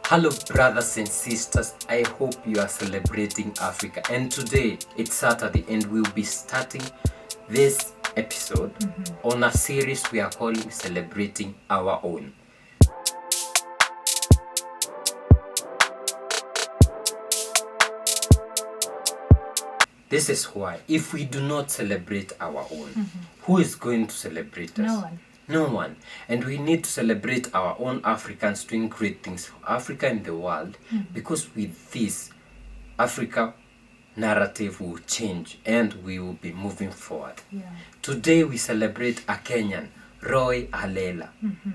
Hello brothers and sisters, I hope you are celebrating Africa, and today it's Saturday and we'll be starting this episode on a series we are calling Celebrating Our Own. This is why if we do not celebrate our own, who is going to celebrate us? No one. No one. And we need to celebrate our own Africans doing great things for Africa and the world, because with this, Africa narrative will change and we will be moving forward. Yeah. Today we celebrate a Kenyan, Roy Allela,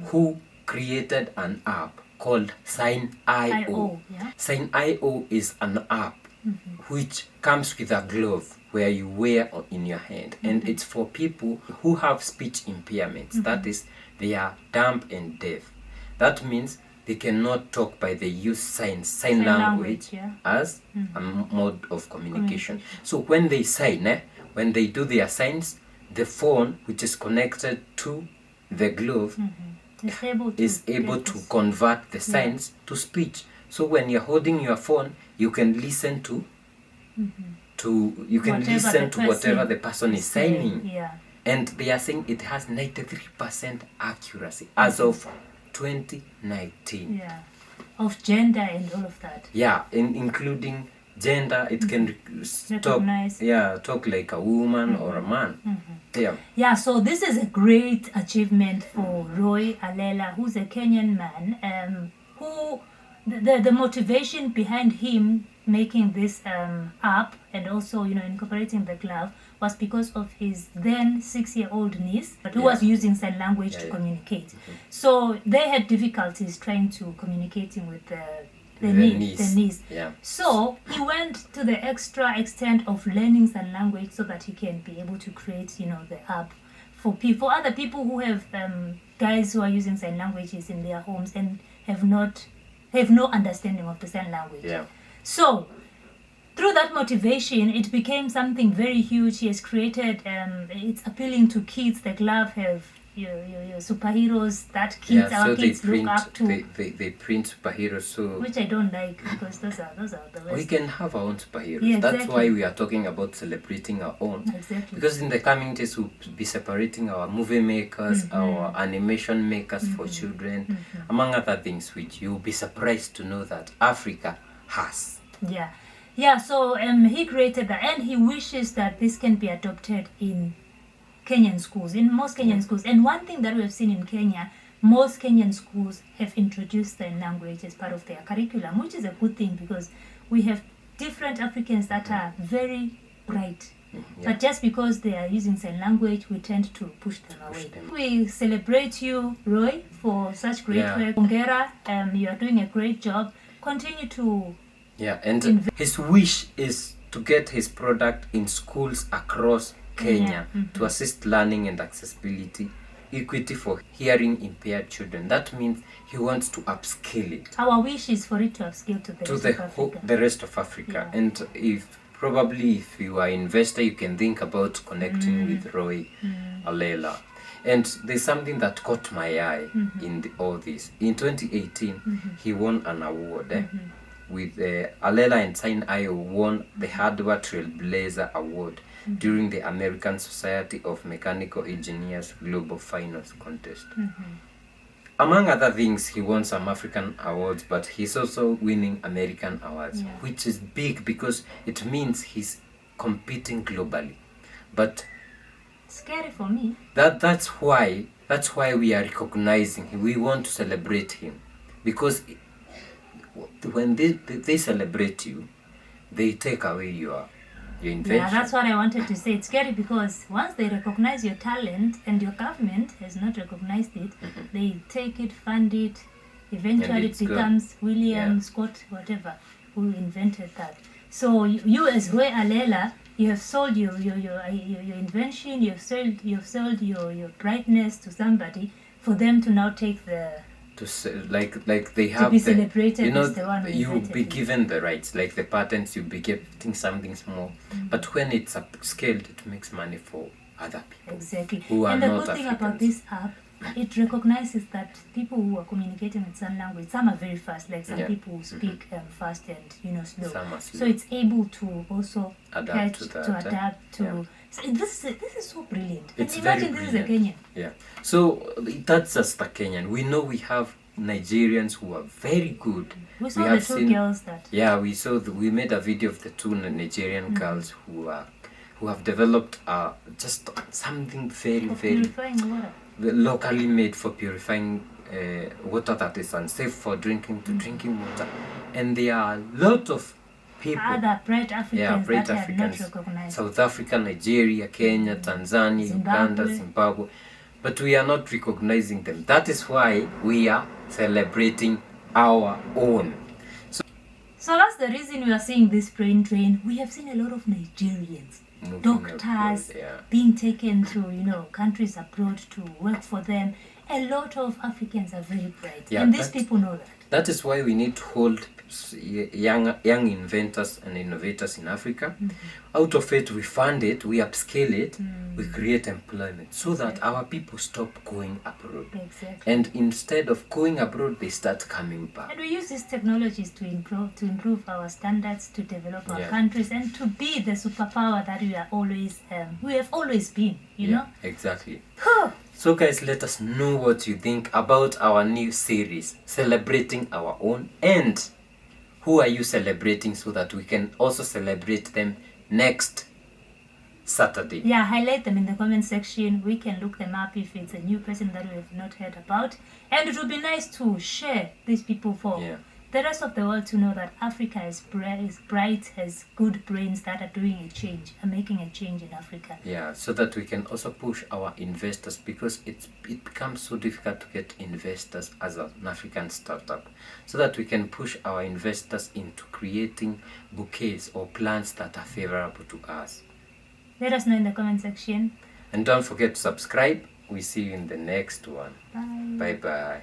who created an app called Sign.io. Yeah. Sign.io is an app which comes with a glove where you wear in your hand, and it's for people who have speech impairments. That is, they are dumb and deaf. That means they cannot talk, by they use sign language as a mode of communication. So when they sign, when they do their signs, the phone which is connected to the glove is able to convert the signs to speech. So when you're holding your phone, you can listen to whatever the person is signing. Yeah. And they are saying it has 93% accuracy as of 2019. Yeah. Of gender and all of that. Yeah, including gender, it can talk like a woman or a man. Yeah. Yeah, so this is a great achievement for Roy Allela, who's a Kenyan man, who the motivation behind him making this app and also incorporating the glove was because of his then 6-year-old niece, but who was using sign language to communicate. So they had difficulties trying to communicating with the niece. Yeah. So he went to the extra extent of learning sign language so that he can be able to create the app for other people who have guys who are using sign languages in their homes and have no understanding of the sign language. Yeah. So, through that motivation, it became something very huge. He has created, it's appealing to kids. The glove have your superheroes that kids, our kids look up to. They print superheroes, so which I don't like, because those are the best. We can have our own superheroes. Yeah, That's exactly. why we are talking about celebrating our own. Exactly. Because in the coming days, we'll be separating our movie makers, our animation makers for children, among other things, which you'll be surprised to know that Africa has. Yeah, so he created that, and he wishes that this can be adopted in Kenyan schools, in most Kenyan schools. And one thing that we have seen in Kenya, most Kenyan schools have introduced sign language as part of their curriculum, which is a good thing, because we have different Africans that are very bright. But just because they are using sign language, we tend to push them away. We celebrate you, Roy, for such great work. Ongera, you are doing a great job. Continue to... Yeah, and his wish is to get his product in schools across Kenya to assist learning and accessibility, equity for hearing impaired children. That means he wants to upskill it. Our wish is for it to upskill to the rest of Africa. Yeah. And if you are an investor, you can think about connecting with Roy Allela. And there's something that caught my eye in all this. In 2018, he won an award. With Allela and Sign.io won the Hardware Trailblazer Award during the American Society of Mechanical Engineers Global Finals Contest. Among other things, he won some African awards, but he's also winning American awards, which is big because it means he's competing globally. But scary for me. That's why we are recognizing him. We want to celebrate him, because when they celebrate you, they take away your invention. Yeah, that's what I wanted to say. It's scary because once they recognize your talent and your government has not recognized it, they take it, fund it, eventually it becomes William Scott, whatever, who invented that. So you as Roy Allela, you have sold your invention, you have sold your brightness to somebody for them to now take the like they have to be celebrated as the one you'll be given the rights, like the patents, you'll be getting something small, but when it's upscaled, it makes money for other people Exactly. who are And the not good thing Africans. about this app, it recognizes that people who are communicating with sign language, some are very fast, like some Yeah. people who speak fast and slow. Some are slow. So it's able to also Adapt catch, to that, to adapt to. yeah. So this is so brilliant. It's and very imagine this is a brilliant. Kenyan. Yeah. So that's just a Kenyan. We know we have Nigerians who are very good. We saw the two girls that. Yeah, we made a video of the two Nigerian girls who have developed just something very Purifying water. locally made for purifying water that is unsafe for drinking water, and there are a lot of people. Other bright Africans bright that Africans, are not recognized. South Africa, Nigeria, Kenya, Tanzania, Uganda, Zimbabwe, but we are not recognizing them. That is why we are celebrating our own. So that's the reason we are seeing this brain drain. We have seen a lot of Nigerians, doctors, being taken to countries abroad to work for them. A lot of Africans are very bright, and these people know that. That is why we need to hold young inventors and innovators in Africa. Out of it, we fund it, we upscale it, we create employment so that our people stop going abroad. Exactly. And instead of going abroad, they start coming back. And we use these technologies to improve our standards, to develop our countries, and to be the superpower that we have always been. You know. Exactly. So guys, let us know what you think about our new series, Celebrating Our Own, and who are you celebrating so that we can also celebrate them next Saturday. Yeah, highlight them in the comment section. We can look them up if it's a new person that we have not heard about. And it would be nice to share these people for the rest of the world to know that Africa is bright, has good brains that are doing a change, are making a change in Africa. Yeah, so that we can also push our investors, because it becomes so difficult to get investors as an African startup, so that we can push our investors into creating bouquets or plants that are favorable to us. Let us know in the comment section. And don't forget to subscribe. We see you in the next one. Bye. Bye-bye.